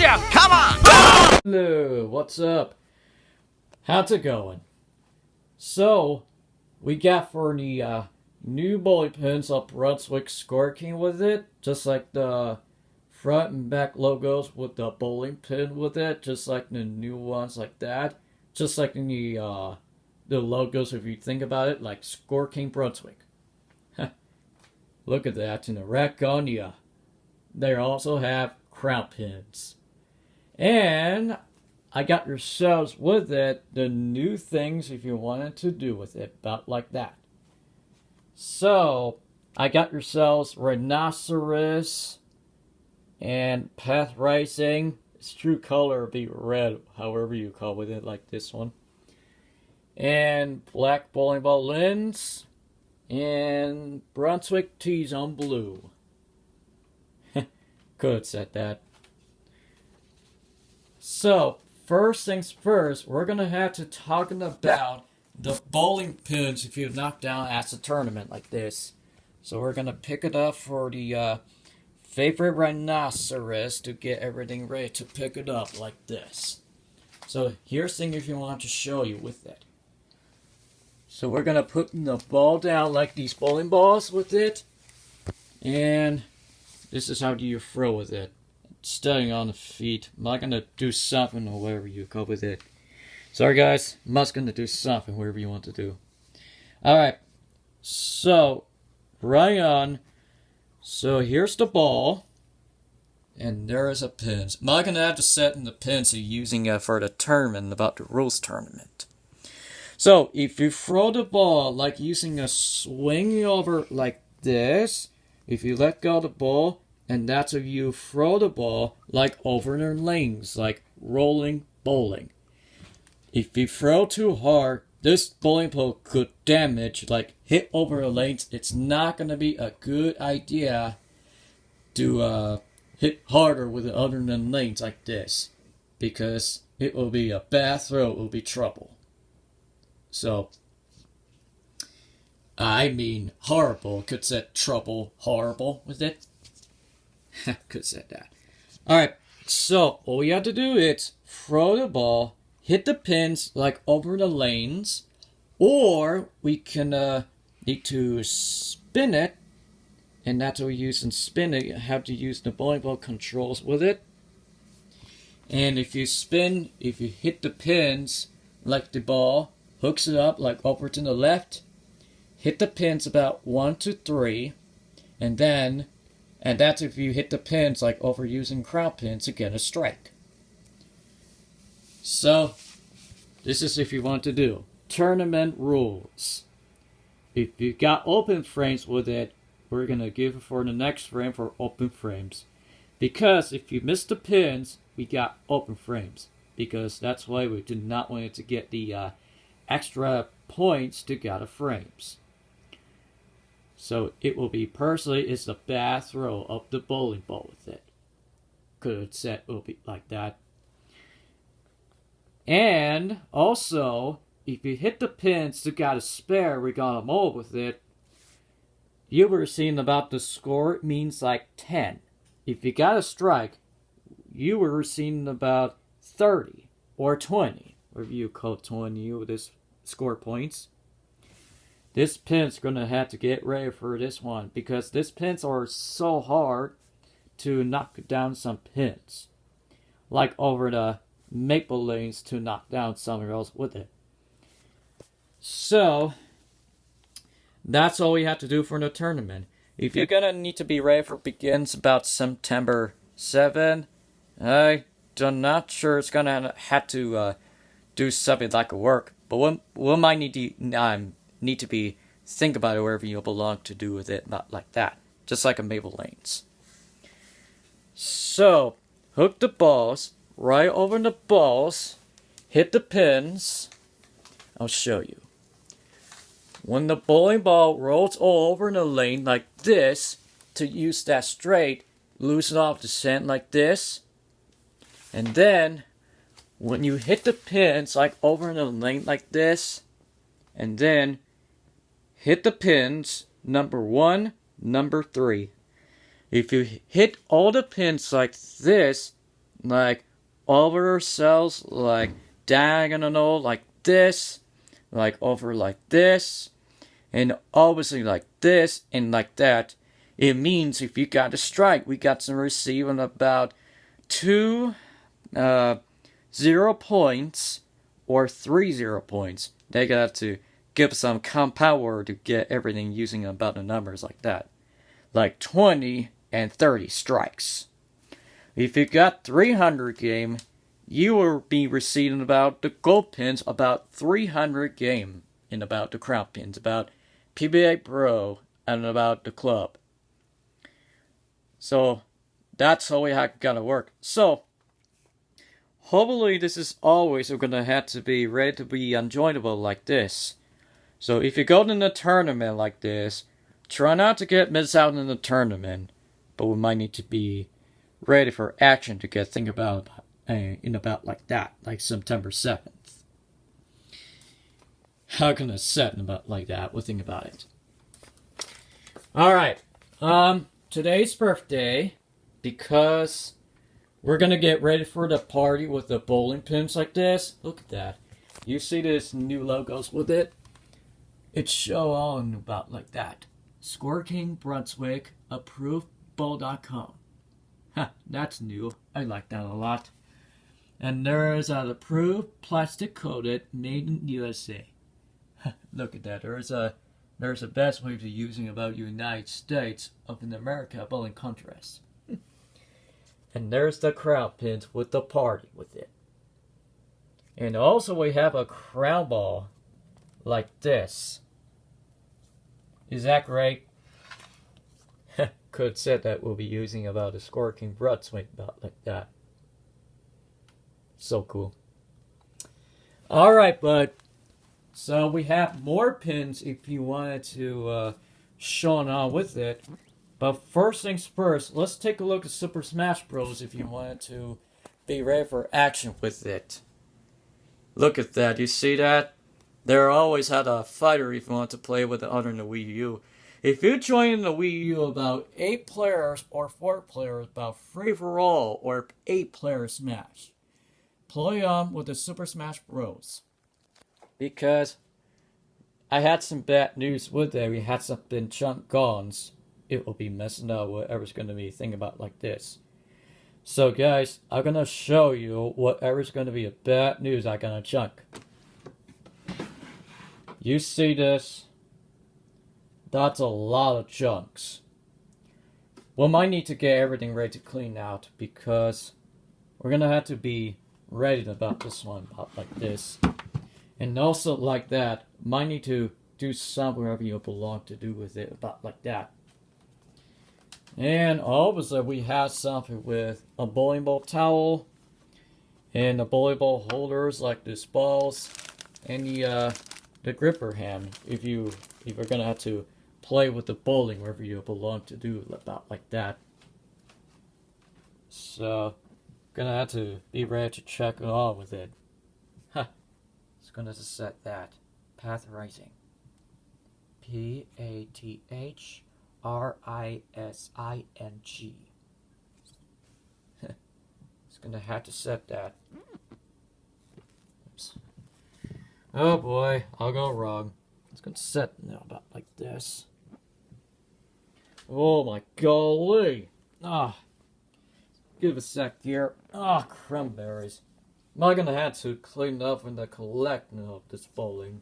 Gotcha! Come on! Hello, what's up? How's it going? So, we got for the new bowling pins up Brunswick Scoreking with it, just like the front and back logos with the bowling pin with it, just like the new ones like that, just like in the logos if you think about it, like Scoreking Brunswick. Look at that in the rack on ya. They also have crown pins. And I got yourselves with it the new things if you wanted to do with it, about like that. So, I got yourselves rhinoceros and path racing. Its true color will be red, however you call with it, like this one. And black bowling ball lens. And Brunswick tees on blue. Could have said that. So, first things first, we're going to have to talk about the bowling pins if you knock down at a tournament like this. So we're going to pick it up for the favorite rhinoceros to get everything ready to pick it up like this. So here's thing if you want to show you with it. So we're going to put the ball down like these bowling balls with it. And this is how you throw with it. Standing on the feet. I'm not going to do something or whatever you go with it. Sorry guys, I'm just going to do something whatever you want to do. Alright, so right on. So here's the ball. And there is a pins. I'm not going to have to set in the pins you're using for the tournament, about the rules tournament. So if you throw the ball like using a swing over like this, if you let go of the ball, and that's if you throw the ball like over the lanes, like rolling bowling. If you throw too hard, this bowling ball could damage, like hit over the lanes. It's not going to be a good idea to hit harder with the other than lanes like this, because it will be a bad throw, it will be trouble. So, I mean horrible, could say trouble, horrible with it. Could say that. Alright, so all you have to do is throw the ball, hit the pins like over the lanes, or we can need to spin it, and that's what we use in spin it. You have to use the bowling ball controls with it. And if you spin, if you hit the pins like the ball, hooks it up like over to the left, hit the pins about 1 to 3, and that's if you hit the pins like over using crown pins to get a strike. So, this is if you want to do tournament rules. If you got open frames with it, we're going to give it for the next frame for open frames. Because if you miss the pins, we got open frames. Because that's why we do not want it to get the extra points to get the frames. So it will be, personally, it's a bad throw of the bowling ball with it. Could set will be like that. And also, if you hit the pins to get a spare, we got a mold with it. You were seeing about the score, it means like 10. If you got a strike, you were seeing about 30 or 20. Whatever you call 20 with this score points. This pin's going to have to get ready for this one, because these pins are so hard to knock down some pins. Like over the maple lanes to knock down somewhere else with it. So, that's all we have to do for the tournament. If you're going to need to be ready for begins about September 7, I'm not sure it's going to have to do something like a work. But we might need to be think about it wherever you belong to do with it, not like that. Just like a maple lanes. So, hook the balls, right over the balls, hit the pins. I'll show you. When the bowling ball rolls all over the lane like this, to use that straight, loosen off the sand like this. And then, when you hit the pins like over the lane like this, and then hit the pins, number 1, number 3. If you hit all the pins like this, like over cells, like diagonal like this, like over like this, and obviously like this and like that. It means if you got a strike, we got to receive on about 2 0 points or 3 0 points. They got to give some compound word to get everything using about the numbers like that. Like 20 and 30 strikes. If you got 300 game, you will be receiving about the gold pins about 300 game in about the crown pins, about PBA Pro and about the club. So that's how we have gotta work. So hopefully this is always gonna have to be ready to be enjoyable like this. So if you go in the tournament like this, try not to get missed out in the tournament, but we might need to be ready for action to get think about in about like that, like September 7th. How can I set in about like that? We'll think about it. All right. Today's birthday, because we're gonna get ready for the party with the bowling pins like this. Look at that. You see this new logos with it? It's show on about like that. Scoreking Brunswick approved bowl.com. That's new. I like that a lot. And there's an approved plastic coated made in USA. Look at that. There's a best way to using about United States of an America bowling contrast. And there's the crown pins with the party with it. And also we have a crown ball like this. Is that great? Could said that we'll be using about a Scoreking Brunswick about like that. So cool. Alright, bud. So we have more pins if you wanted to show on with it. But first things first, let's take a look at Super Smash Bros. If you wanted to be ready for action with it. Look at that, you see that? There always had a fighter if you want to play with the other in the Wii U. If you join the Wii U about 8 players or 4 players, about free for all or 8 player Smash. Play on with the Super Smash Bros. Because I had some bad news with it. We had some been chunk guns. It will be messing up whatever's going to be thinking about like this. So guys, I'm going to show you whatever's going to be a bad news I'm going to chunk. You see this? That's a lot of chunks. We might need to get everything ready to clean out because we're going to have to be ready about this one, about like this. And also like that, might need to do something wherever you belong to do with it, about like that. And obviously we have something with a bowling ball towel and the bowling ball holders like this balls and the gripper hand if you're gonna have to play with the bowling wherever you belong to do about like that. So gonna have to be ready to check it all with it. It's gonna set that path rising. PATHRISING. It's gonna have to set that. Oops. Oh boy, I'll go wrong. It's gonna set now about like this. Oh my golly. Give a sec here. Cranberries. Am I gonna have to clean up in the collecting of this bowling?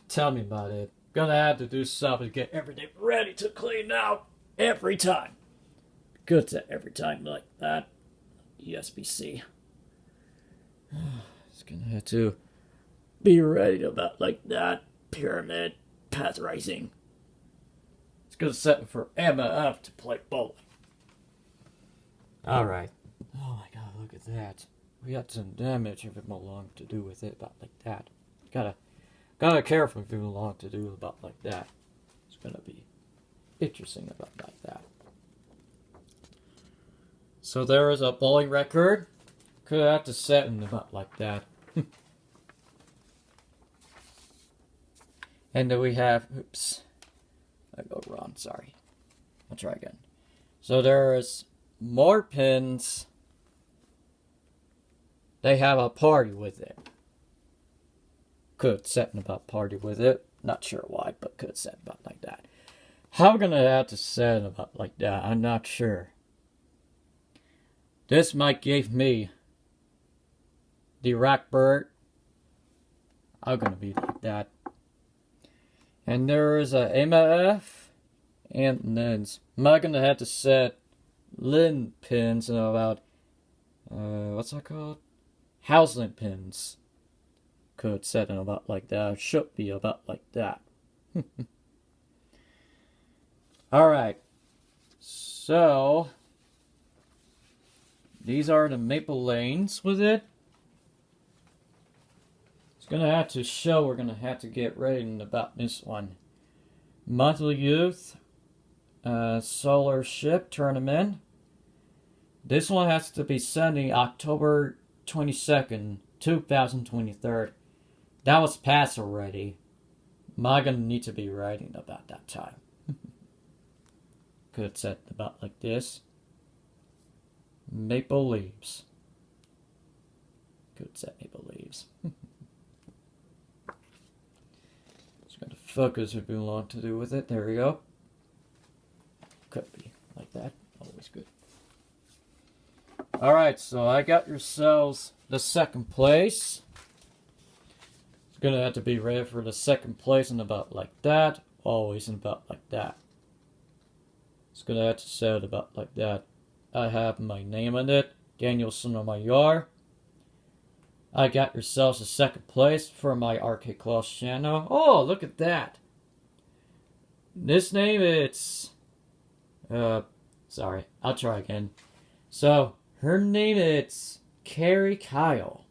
Tell me about it. Gonna have to do something to get everything ready to clean out every time. Good to every time like that. ESBC. It's gonna have to be ready about like that. Pyramid. Path rising. It's gonna set it for MF to play bowling. Alright. Oh my god, look at that. We got some damage if it belongs to do with it about like that. Gotta careful if it belongs to do about like that. It's gonna be interesting about like that. So there is a bowling record. Could have to set in about like that. And then we have, oops, I go wrong, sorry. I'll try again. So there is more pins, they have a party with it. Could set about party with it. Not sure why, but could set about like that. How we're gonna have to set about like that, I'm not sure. This might give me the rock bird. I'm gonna be like that. And there is a MF and lens. I'm gonna have to set lin pins and about what's that called? House lin pins. Could set in about like that. Should be about like that. Alright. So these are the maple lanes with it. It's gonna have to show we're gonna have to get ready about this one. Monthly Youth Solar Ship Tournament. This one has to be Sunday, October 22nd, 2023. That was passed already. Am gonna need to be writing about that time? Could set about like this. Maple leaves. Could set maple leaves. Just gonna focus if we want to do with it. There we go. Could be like that. Always good. Alright, so I got yourselves the second place. It's gonna have to be ready for the second place and about like that. Always and about like that. It's gonna have to set about like that. I have my name on it, Daniel Sonomayor. I got yourselves a second place for my Arcade Claws channel. Oh, look at that. This name it's sorry, I'll try again. So her name is Carrie Kyle.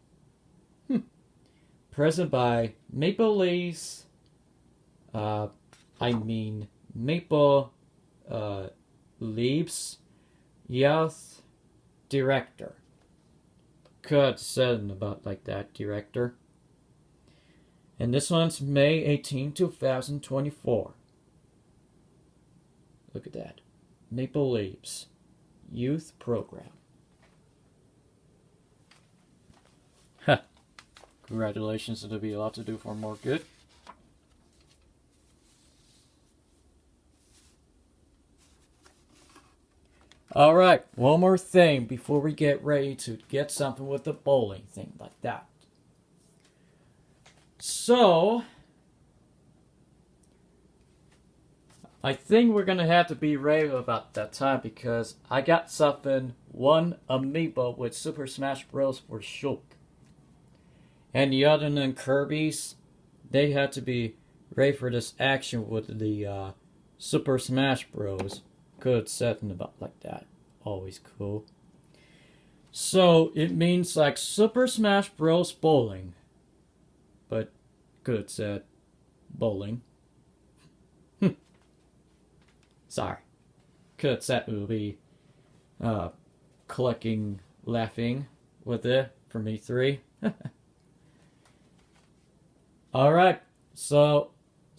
Present by Maple Leaves. Maple Leaves Youth Director. Could said about like that director. And this one's May 18, 2024. Look at that. Maple Leaves Youth Program. Huh. Congratulations, it'll be a lot to do for more good. Alright, one more thing before we get ready to get something with the bowling thing like that. So, I think we're gonna have to be ready about that time because I got something, one amiibo with Super Smash Bros. For Shulk. And the other than Kirby's, they had to be ready for this action with the Super Smash Bros. Good setting about like that. Always cool. So it means like Super Smash Bros. Bowling. But good set. Bowling. Sorry. Good set will be collecting laughing with it from E3. Alright. So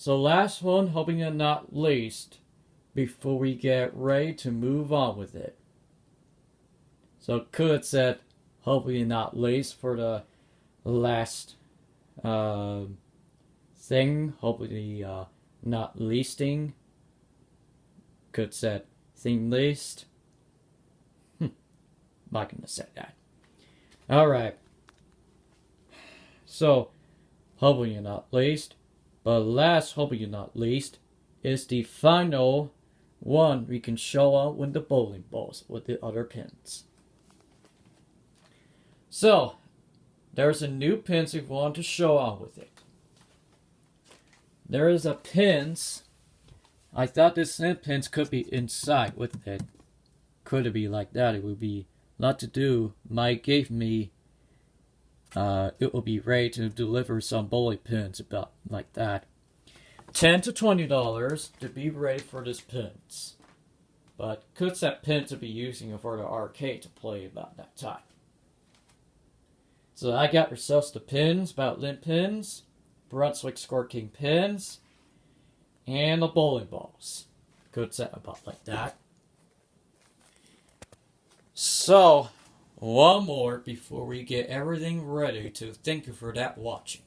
last one, hoping and not least, before we get ready to move on with it. So could said, hopefully not least for the last thing, hopefully not leasting. Could said thing least. Not gonna say that. Alright. So hopefully not least, but last hopefully not least is the final one we can show out with the bowling balls with the other pins. So there's a new pins we want to show out with it. There is a pins. I thought this pins could be inside with it. Could it be like that? It would be a lot to do. Mike gave me it will be ready to deliver some bowling pins about like that. $10 to $20 to be ready for this pins. But could that pin to be using for the arcade to play about that time. So I got yourselves the pins, about lint pins, Brunswick Scoreking pins, and the bowling balls. Could set about like that. So, one more before we get everything ready to thank you for that watching.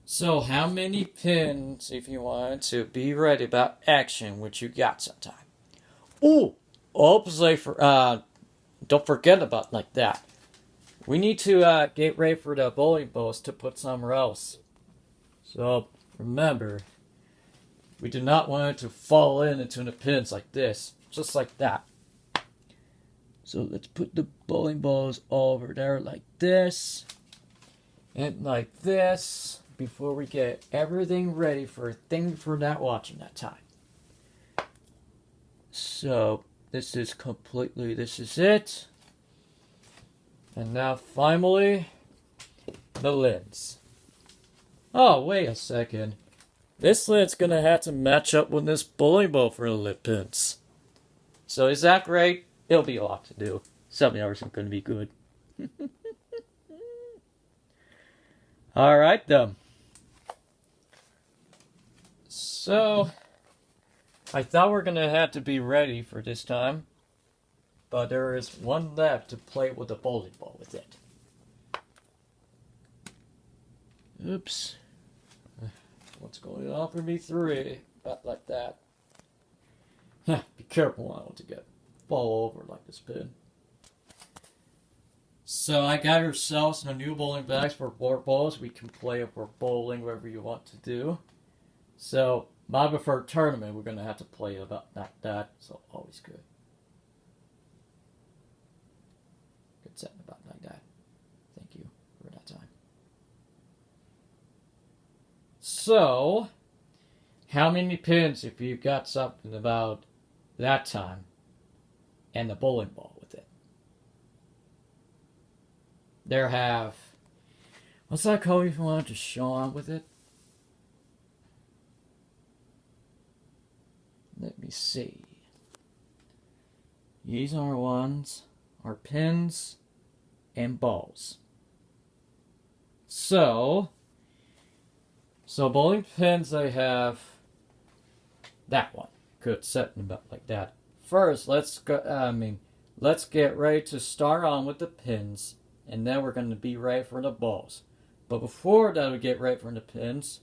So, how many pins, if you want to be ready about action, which you got sometime? Ooh, obviously don't forget about like that. We need to get ready for the bowling balls to put somewhere else. So, remember, we do not want it to fall into the pins like this, just like that. So let's put the bowling balls over there like this and like this before we get everything ready for thank you for not watching that time. So this is it. And now finally, the lids. Oh, wait a second. This lid's gonna have to match up with this bowling ball for the lid pins. So is that great? It'll be a lot to do. 7 hours isn't gonna be good. Alright then. So, I thought we were gonna have to be ready for this time. But there is one left to play with the bowling ball with it. Oops. What's going on for me? 3? About like that. Be careful, I don't want to fall over like this pin. So I got yourselves some new bowling bags for 4 balls. We can play it for bowling, whatever you want to do. So my preferred tournament, we're gonna have to play about like that. So always good. Good setting about like that. Thank you for that time. So, how many pins if you got something about that time and the bowling ball with it? There have, what's that called if you wanted to show on with it? Let me see. These are ones, are pins and balls. So bowling pins, I have that one. Good, setting about like that. First, let's get ready to start on with the pins, and then we're going to be ready for the balls. But before that, we get ready for the pins,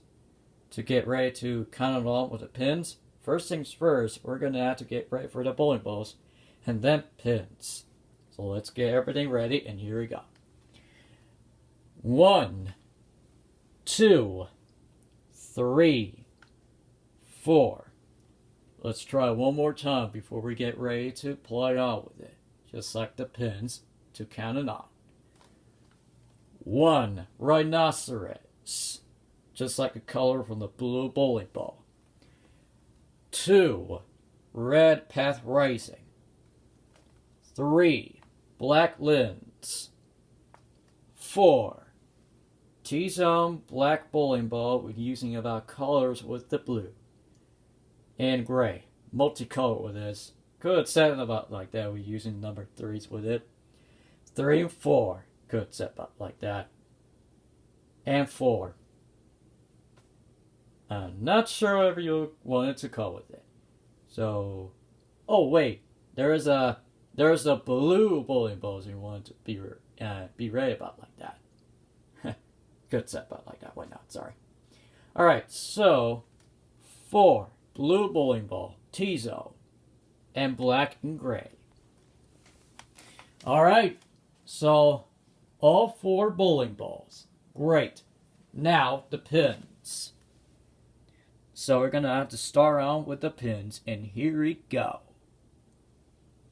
to get ready to count it on with the pins. First things first, we're going to have to get ready for the bowling balls, and then pins. So let's get everything ready, and here we go. 1, 2, 3, 4. Let's try one more time before we get ready to play on with it. Just like the pins to count it on. 1, rhinoceros. Just like the color from the blue bowling ball. 2, red path rising. 3, black lens. 4, T-zone black bowling ball with using about colors with the blue and gray. Multicolor with this. Good setting about like that. We're using number 3s with it. 3 and 4. Good set up like that. And 4. I'm not sure whatever you wanted to call with it. So, oh wait, there's a blue bowling balls you want to be ready about like that. Good set up like that. Why not? Sorry. All right. So 4 blue bowling ball, T-zone, and black and gray. All right. So all 4 bowling balls. Great. Now the pins. So we're gonna have to start on with the pins, and here we go.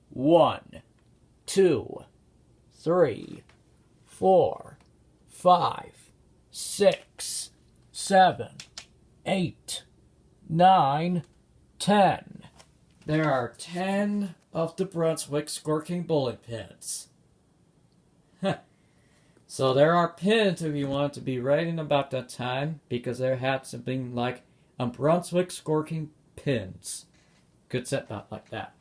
1, 2, 3, 4, 5, 6, 7, 8, 9, 10. There are 10 of the Brunswick Scoreking bowling pins. So there are pins if you want to be ready in about that time, because there had something like a Brunswick Scoreking pins. Good set up like that.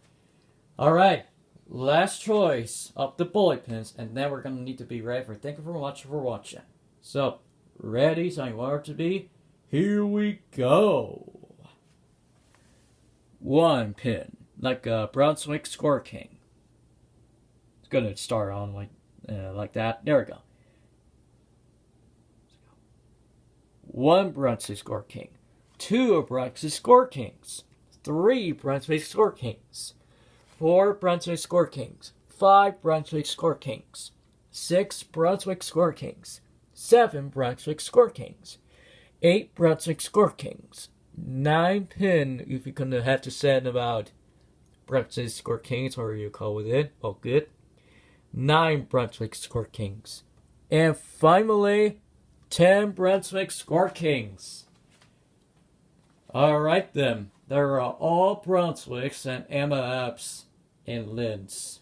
Alright, last choice of the bowling pins, and then we're going to need to be ready for thank you very much for watching. So, ready, so you want it to be? Here we go. 1 pin, like a Brunswick Scoreking. gonna start on like that. There we go. 1 Brunswick Scoreking, 2 Brunswick Scorekings, 3 Brunswick Scorekings, 4 Brunswick Scorekings, 5 Brunswick Scorekings, 6 Brunswick Scorekings, 7 Brunswick Scorekings, 8 Brunswick Scorekings, 9 pin if you're gonna have to send about Brunswick Scorekings, whatever you call it. Oh, good. 9 Brunswick Scorekings, and finally 10 Brunswick Scorekings. Alright then, there are all Brunswicks and MFs and Linds.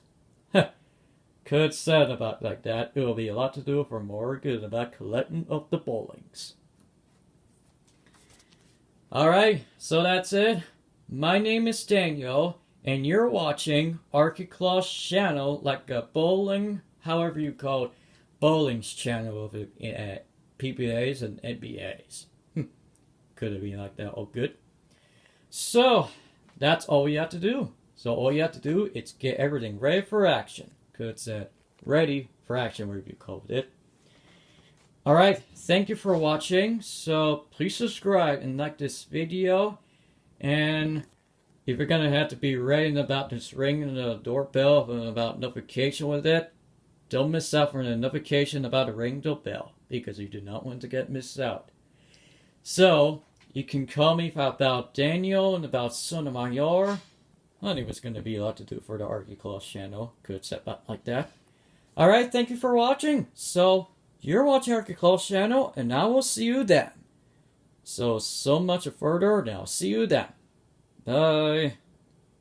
Could said about like that. It will be a lot to do for more good about collecting of the bowlings. Alright, so that's it. My name is Daniel, and you're watching Archiclaw's channel, like a bowling, however you call it, bowling's channel of PBAs and NBAs. Could have been like that. Oh, good. So, that's all you have to do. So, all you have to do is get everything ready for action. Could say ready for action, whatever you called it. Alright, thank you for watching. So, please subscribe and like this video. And if you're going to have to be ready about this ringing the doorbell and about notification with it, don't miss out on the notification about the ring the bell, because you do not want to get missed out. So, you can call me about Daniel and about Sotomayor. I think it's going to be a lot to do for the Archiclaw channel. Could set up like that. Alright, thank you for watching. So, you're watching Archiclaw channel, and I will see you then. So much further, and I'll see you then. Bye.